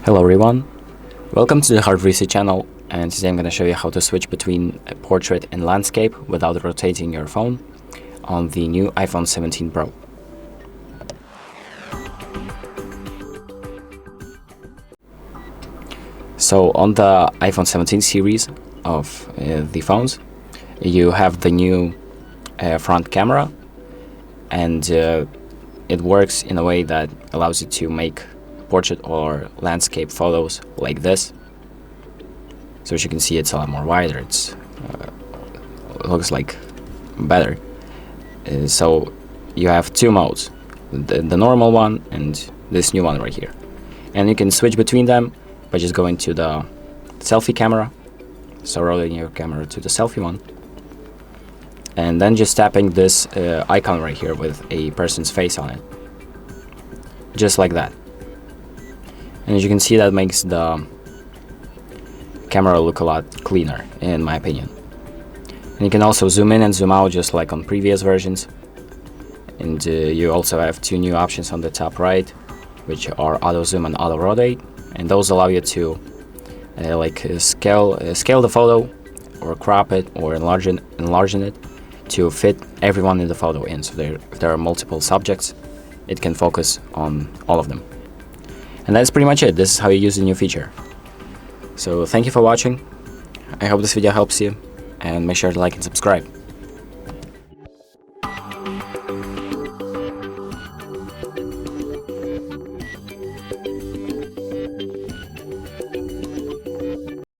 Hello everyone, welcome to the HardReset channel, and today I'm going to show you how to switch between a portrait and landscape without rotating your phone on the new iPhone 17 Pro. So on the iPhone 17 series of the phones, you have the new front camera, and it works in a way that allows you to make portrait or landscape photos like this. So as you can see, it's a lot more wider. It looks like better. So you have two modes, the normal one and this new one right here, and you can switch between them by just going to the selfie camera, so rolling your camera to the selfie one, and then just tapping this icon right here with a person's face on it, just like that. And as you can see, that makes the camera look a lot cleaner, in my opinion. And you can also zoom in and zoom out just like on previous versions. And you also have two new options on the top right, which are auto zoom and auto rotate, and those allow you to scale the photo, or crop it, or enlarge it to fit everyone in the photo in. So if there are multiple subjects, it can focus on all of them. And that's pretty much it. This is how you use the new feature. So thank you for watching. I hope this video helps you, and make sure to like and subscribe.